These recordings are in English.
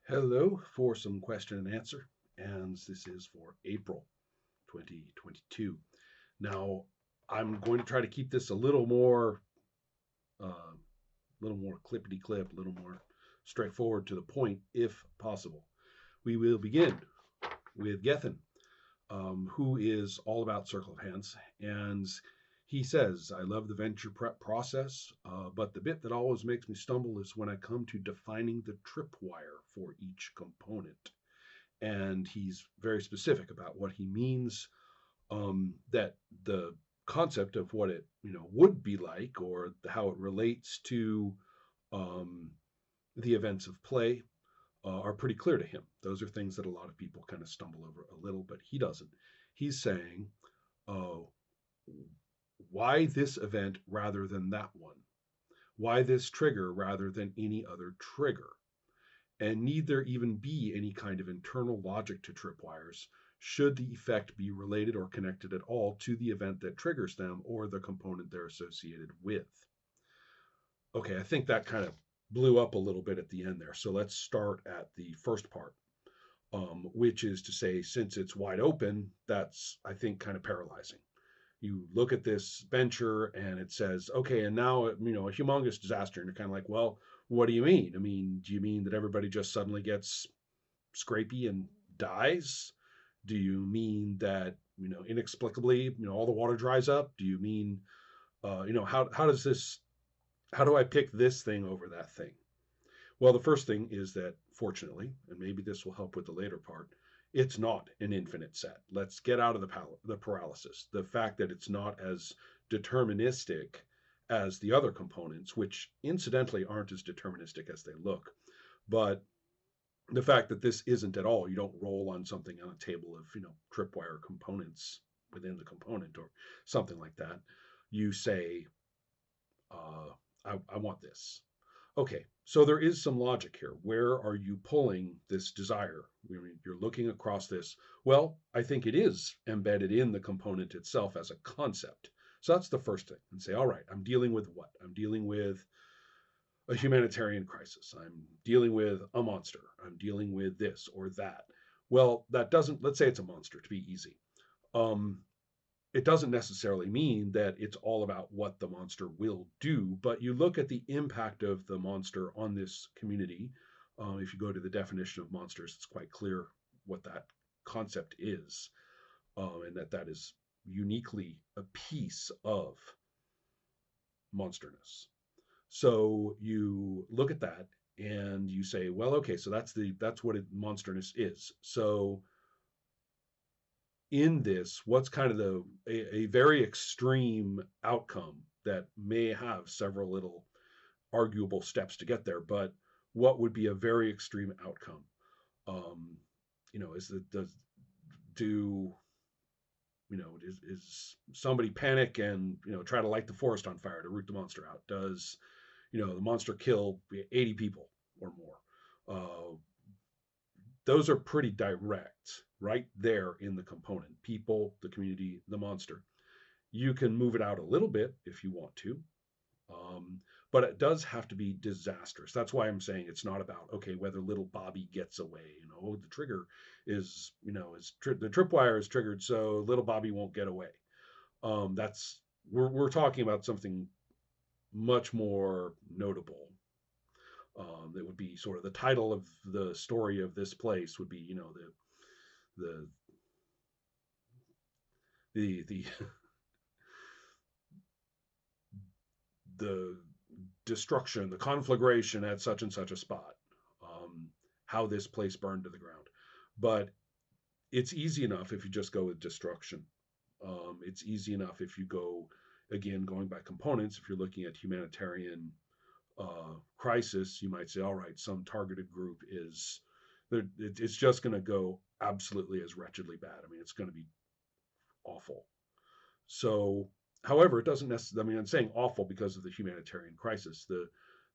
Hello for some question and answer, and this is for April 2022. Now, I'm going to try to keep this a little more clippity clip, a little more straightforward to the point, if possible. We will begin with Gethin, who is all about Circle of Hands, and he says, "I love the venture prep process, but the bit that always makes me stumble is when I come to defining the tripwire for each component." And he's very specific about what he means, that the concept of what it would be like, or how it relates to um, the events of play, are pretty clear to him. Those are things that a lot of people kind of stumble over a little, but he doesn't. He's saying, uh, why this event rather than that one? Why this trigger rather than any other trigger? And need there even be any kind of internal logic to tripwires? Should the effect be related or connected at all to the event that triggers them or the component they're associated with? Okay, I think that kind of blew up a little bit at the end there. So let's start at the first part, which is to say, since it's wide open, that's, I think, kind of paralyzing. You look at this venture and it says, okay, and now, a humongous disaster. And you're kind of like, well, what do you mean? I mean, do you mean that everybody just suddenly gets scrapey and dies? Do you mean that, inexplicably, all the water dries up? Do you mean, how do I pick this thing over that thing? Well, the first thing is that, fortunately, and maybe this will help with the later part, it's not an infinite set. Let's get out of the paralysis. The fact that it's not as deterministic as the other components, which incidentally aren't as deterministic as they look, but the fact that this isn't at all, you don't roll on something on a table of, tripwire components within the component or something like that. You say, uh, I want this. Okay, so there is some logic here. Where are you pulling this desire? You're looking across this. Well, I think it is embedded in the component itself as a concept. So that's the first thing. And say, all right, I'm dealing with what? I'm dealing with a humanitarian crisis. I'm dealing with a monster. I'm dealing with this or that. Well, that doesn't, let's say it's a monster to be easy. Um, it doesn't necessarily mean that it's all about what the monster will do, but you look at the impact of the monster on this community. If you go to the definition of monsters, it's quite clear what that concept is, and that is uniquely a piece of monsterness. So you look at that and you say, well, okay, so that's what monsterness is. So in this, what's kind of a very extreme outcome that may have several little arguable steps to get there, but what would be a very extreme outcome? Is that does do is somebody panic and try to light the forest on fire to root the monster out? Does the monster kill 80 people or more? Those are pretty direct right there in the component: people, the community, the monster. You can move it out a little bit if you want to, but it does have to be disastrous. That's why I'm saying it's not about, okay, whether little Bobby gets away. The trigger is, the tripwire is triggered, so little Bobby won't get away. That's we're talking about something much more notable. That would be sort of the title of the story of this place would be, the the the destruction, the conflagration at such and such a spot, how this place burned to the ground. But it's easy enough if you just go with destruction. It's easy enough if you go, again, going by components. If you're looking at humanitarian crisis, you might say, all right, some targeted group is, it's just going to go absolutely as wretchedly bad. I mean, it's going to be awful. So, however, it doesn't necessarily, I mean, I'm saying awful because of the humanitarian crisis. The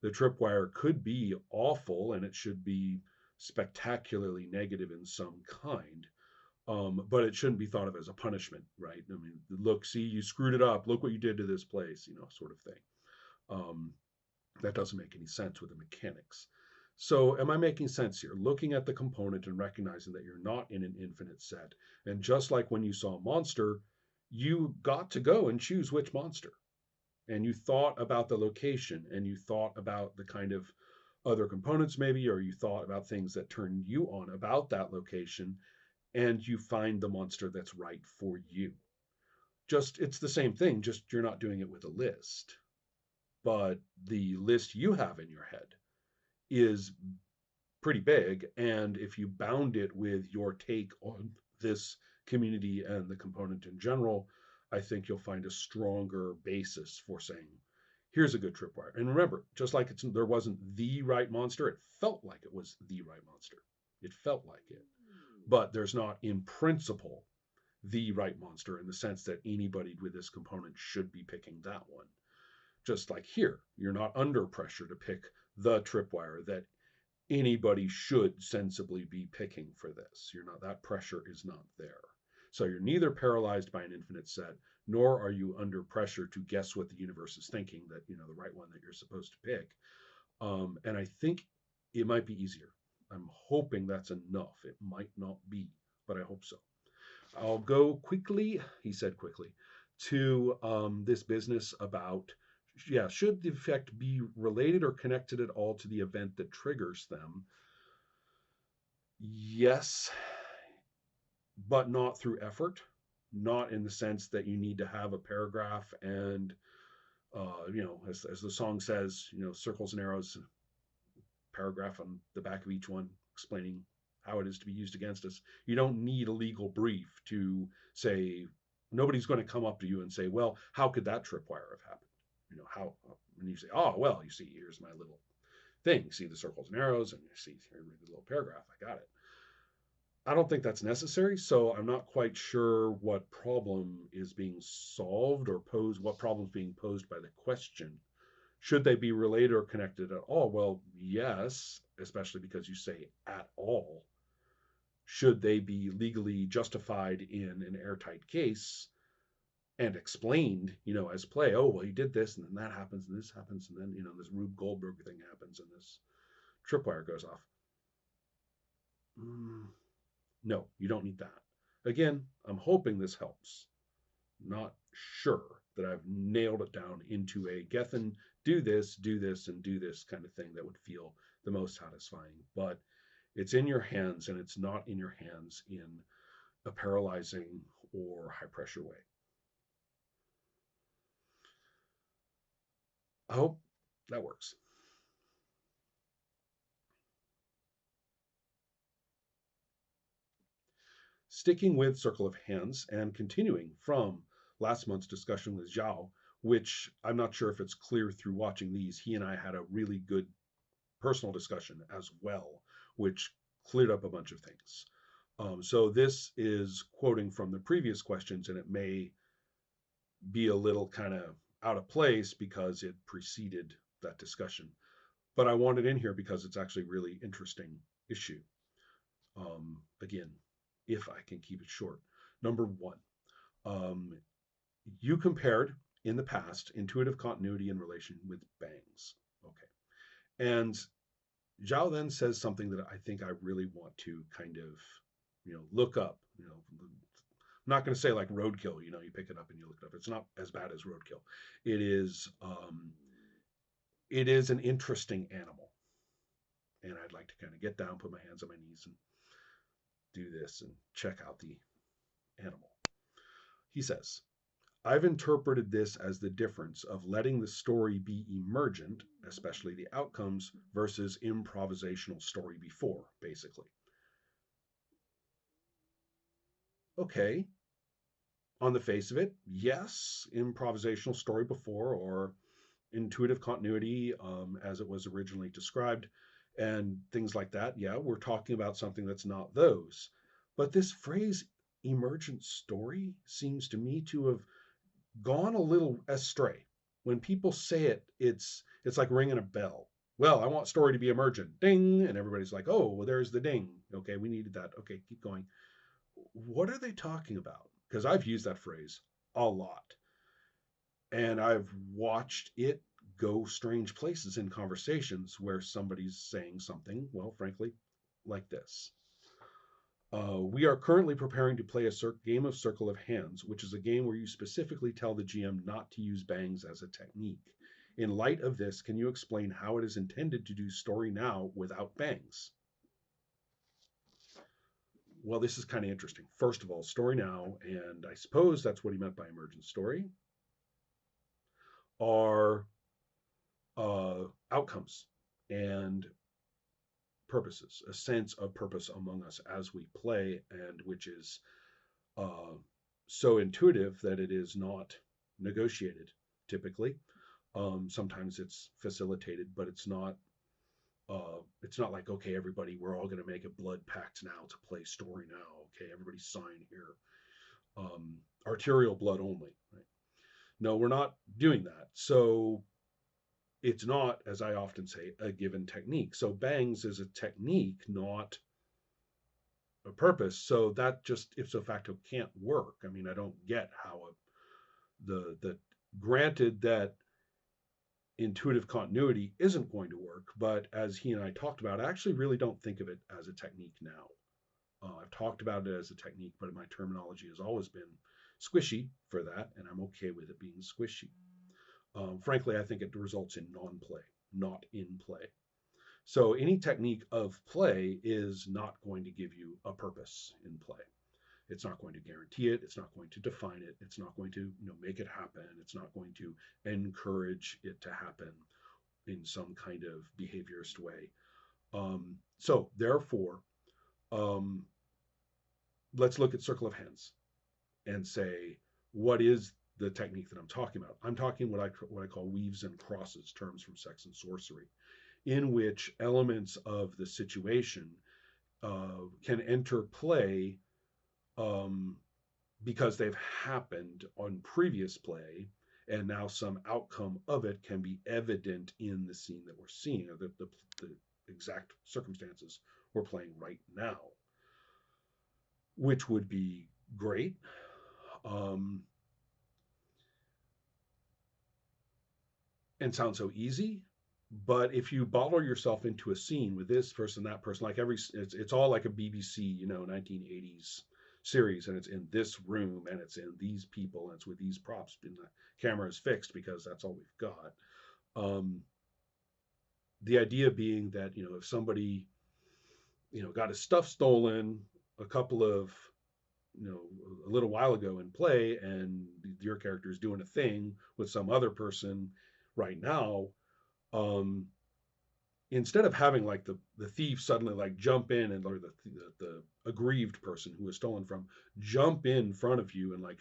tripwire could be awful and it should be spectacularly negative in some kind. But it shouldn't be thought of as a punishment, right? I mean, look, see, you screwed it up. Look what you did to this place, sort of thing. That doesn't make any sense with the mechanics. So, am I making sense here? Looking at the component and recognizing that you're not in an infinite set. And just like when you saw a monster, you got to go and choose which monster. And you thought about the location and you thought about the kind of other components, maybe, or you thought about things that turn you on about that location, and you find the monster that's right for you. Just, it's the same thing, just you're not doing it with a list. But the list you have in your head is pretty big. And if you bound it with your take on this community and the component in general, I think you'll find a stronger basis for saying, here's a good tripwire. And remember, just like there wasn't the right monster, it felt like it was the right monster. It felt like it. But there's not, in principle, the right monster in the sense that anybody with this component should be picking that one. Just like here, you're not under pressure to pick the tripwire that anybody should sensibly be picking for this. You're not, that pressure is not there. So you're neither paralyzed by an infinite set, nor are you under pressure to guess what the universe is thinking, that, you know, the right one that you're supposed to pick. And I think it might be easier. I'm hoping that's enough. It might not be, but I hope so. I'll go quickly, he said quickly, to this business about, yeah, should the effect be related or connected at all to the event that triggers them? Yes, but not through effort, not in the sense that you need to have a paragraph and, you know, as the song says, you know, circles and arrows, paragraph on the back of each one explaining how it is to be used against us. You don't need a legal brief to say, nobody's going to come up to you and say, well, how could that tripwire have happened? You know, how, and you say, oh, well, you see, here's my little thing. You see the circles and arrows, and you see here, read the little paragraph. I got it. I don't think that's necessary, so I'm not quite sure what problem is being solved or posed, what problem is being posed by the question. Should they be related or connected at all? Well, yes, especially because you say at all. Should they be legally justified in an airtight case and explained, you know, as play? Oh, well, he did this, and then that happens, and this happens, and then, you know, this Rube Goldberg thing happens, and this tripwire goes off. No, you don't need that. Again, I'm hoping this helps. Not sure that I've nailed it down into a Gethin, do this, and do this kind of thing that would feel the most satisfying. But it's in your hands, and it's not in your hands in a paralyzing or high pressure way. I hope that works. Sticking with Circle of Hands and continuing from last month's discussion with Zhao, which I'm not sure if it's clear through watching these, he and I had a really good personal discussion as well, which cleared up a bunch of things. So this is quoting from the previous questions, and it may be a little kind of out of place because it preceded that discussion. But I want it in here because it's actually a really interesting issue. Again, if I can keep it short. Number one, you compared in the past intuitive continuity in relation with bangs. Okay. And Zhao then says something that I think I really want to kind of, you know, look up. You know, I'm not going to say like roadkill. You know, you pick it up and you look it up. It's not as bad as roadkill. It is an interesting animal, and I'd like to kind of get down, put my hands on my knees, and do this and check out the animal. He says, I've interpreted this as the difference of letting the story be emergent, especially the outcomes, versus improvisational story before, basically. Okay. On the face of it, yes, improvisational story before, or intuitive continuity as it was originally described, and things like that. Yeah, we're talking about something that's not those. But this phrase emergent story seems to me to have gone a little astray. When people say it, it's like ringing a bell. Well, I want story to be emergent. Ding. And everybody's like, oh, well, there's the ding. Okay, we needed that. Okay, keep going. What are they talking about? Because I've used that phrase a lot. And I've watched it go strange places in conversations where somebody's saying something, well, frankly, like this. We are currently preparing to play a game of Circle of Hands, which is a game where you specifically tell the GM not to use bangs as a technique. In light of this, can you explain how it is intended to do story now without bangs? Well, this is kind of interesting. First of all, story now, and I suppose that's what he meant by emergent story, are outcomes and purposes, a sense of purpose among us as we play, and which is uh, so intuitive that it is not negotiated typically. Sometimes it's facilitated, but it's not. It's not like, okay, everybody, we're all going to make a blood pact now to play story now. Okay, everybody sign here. Arterial blood only. Right? No, we're not doing that. So it's not, as I often say, a given technique. So bangs is a technique, not a purpose. So that just ipso facto can't work. I mean, I don't get how the granted that intuitive continuity isn't going to work, but as he and I talked about, I actually really don't think of it as a technique now. I've talked about it as a technique, but my terminology has always been squishy for that, and I'm okay with it being squishy. Frankly, I think it results in non-play, not in play. So any technique of play is not going to give you a purpose in play. It's not going to guarantee it. It's not going to define it. It's not going to make it happen. It's not going to encourage it to happen in some kind of behaviorist way. So therefore, let's look at Circle of Hands and say, what is the technique that I'm talking about? I'm talking what I call weaves and crosses, terms from sex and sorcery, in which elements of the situation can enter play because they've happened on previous play, and now some outcome of it can be evident in the scene that we're seeing, or the exact circumstances we're playing right now, which would be great. And sounds so easy, but if you bottle yourself into a scene with this person, that person, like it's all like a BBC 1980s series, and it's in this room, and it's in these people, and it's with these props, and the camera is fixed because that's all we've got. The idea being that if somebody got his stuff stolen a couple of a little while ago in play, and your character is doing a thing with some other person right now, instead of having like the thief suddenly like jump in, and or the aggrieved person who was stolen from jump in front of you and like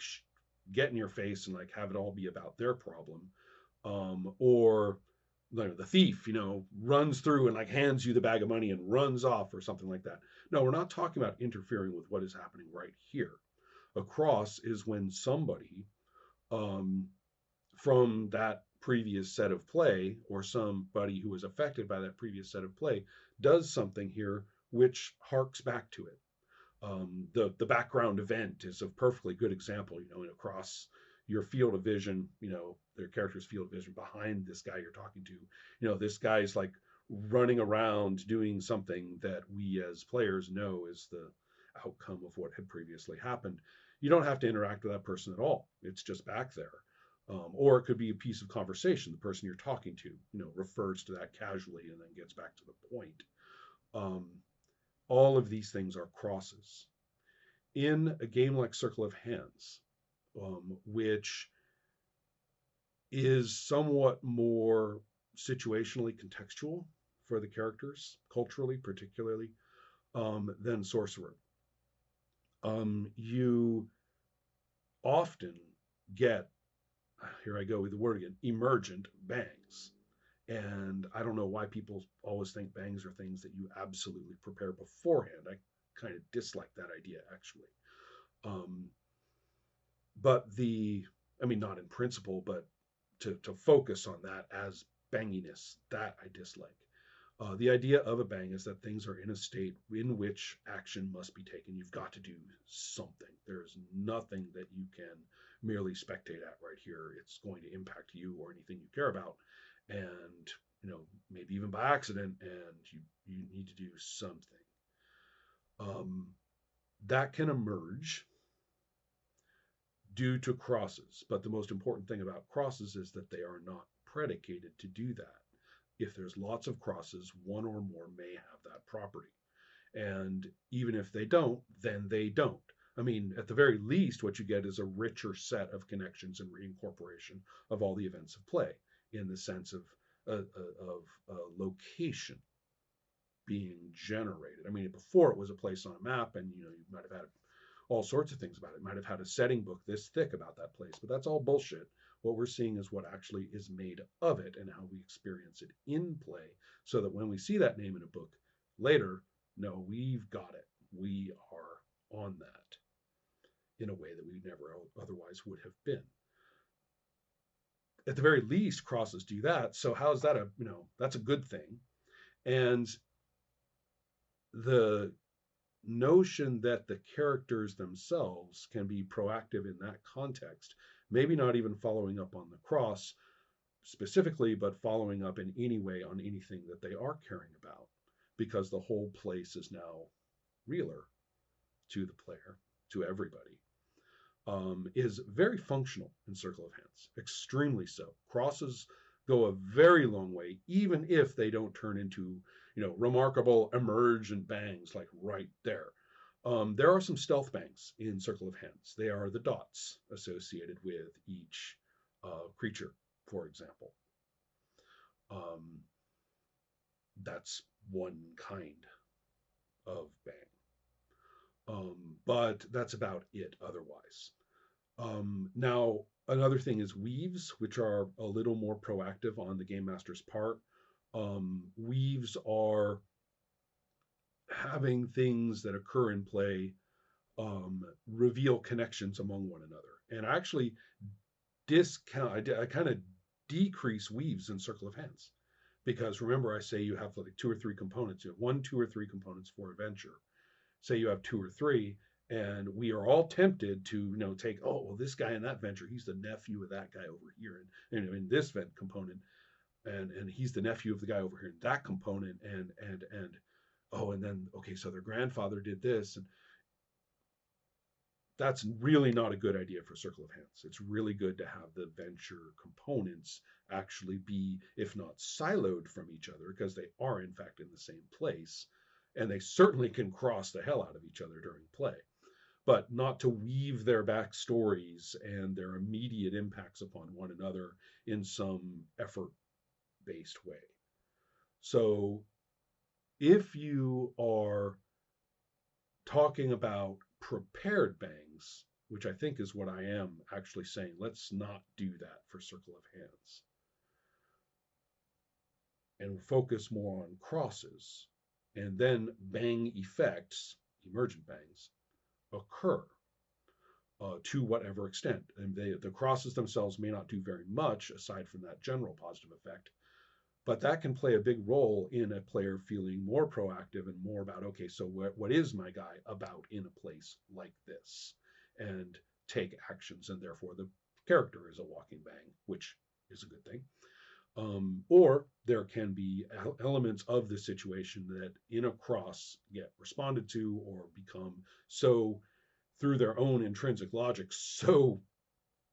get in your face and like have it all be about their problem, or the thief runs through and like hands you the bag of money and runs off or something like that. No, we're not talking about interfering with what is happening right here. A cross is when somebody from that previous set of play, or somebody who was affected by that previous set of play, does something here which harks back to it. The background event is a perfectly good example. Across your field of vision, their character's field of vision behind this guy you're talking to, this guy's like running around doing something that we as players know is the outcome of what had previously happened. You don't have to interact with that person at all. It's just back there. Or it could be a piece of conversation. The person you're talking to, refers to that casually and then gets back to the point. All of these things are crosses. In a game like Circle of Hands, which is somewhat more situationally contextual for the characters, culturally particularly, than Sorcerer, you often get, here I go with the word again, emergent bangs. And I don't know why people always think bangs are things that you absolutely prepare beforehand. I kind of dislike that idea, actually. But not in principle, but to focus on that as banginess, that I dislike. The idea of a bang is that things are in a state in which action must be taken. You've got to do something. There's nothing that you can merely spectate at right here. It's going to impact you or anything you care about. and maybe even by accident, and you need to do something. Um, that can emerge due to crosses, but the most important thing about crosses is that they are not predicated to do that. If there's lots of crosses, one or more may have that property. And even if they don't, then they don't. I mean, at the very least, what you get is a richer set of connections and reincorporation of all the events of play in the sense of location being generated. I mean, before it was a place on a map, and you might have had all sorts of things about it. It might have had a setting book this thick about that place, but that's all bullshit. What we're seeing is what actually is made of it and how we experience it in play, so that when we see that name in a book later, no, we've got it. We are on that in a way that we never otherwise would have been. At the very least, crosses do that. So how's that that's a good thing. And the notion that the characters themselves can be proactive in that context, maybe not even following up on the cross specifically, but following up in any way on anything that they are caring about, because the whole place is now realer to the player, to everybody, is very functional in Circle of Hands, extremely so. Crosses go a very long way, even if they don't turn into remarkable emergent bangs like right there. There are some stealth bangs in Circle of Hands. They are the dots associated with each creature, for example. That's one kind of bang. But that's about it otherwise. Now, another thing is weaves, which are a little more proactive on the game master's part. Weaves are having things that occur in play reveal connections among one another. And I actually I kind of decrease weaves in Circle of Hands, because remember, I say you have like 2 or 3 components. You have 1, 2, or 3 components for adventure. Say you have 2 or 3, and we are all tempted to take, oh well, this guy in that venture, he's the nephew of that guy over here, and in this event component, and he's the nephew of the guy over here in that component, and oh, and then okay, so their grandfather did this, and that's really not a good idea for Circle of Hands. It's really good to have the venture components actually be, if not siloed from each other, because they are in fact in the same place, and they certainly can cross the hell out of each other during play, but not to weave their backstories and their immediate impacts upon one another in some effort-based way. So if you are talking about prepared bangs, which I think is what I am actually saying, let's not do that for Circle of Hands, and focus more on crosses, and then bang effects, emergent bangs, occur to whatever extent. And the crosses themselves may not do very much aside from that general positive effect, but that can play a big role in a player feeling more proactive and more about, okay, so what is my guy about in a place like this, and take actions, and therefore the character is a walking bang, which is a good thing. Or there can be elements of the situation that in a cross get responded to or become so, through their own intrinsic logic, so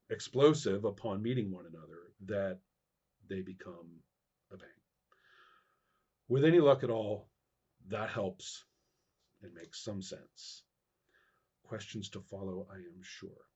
explosive upon meeting one another that they become a bang. With any luck at all, that helps and makes some sense. Questions to follow, I am sure.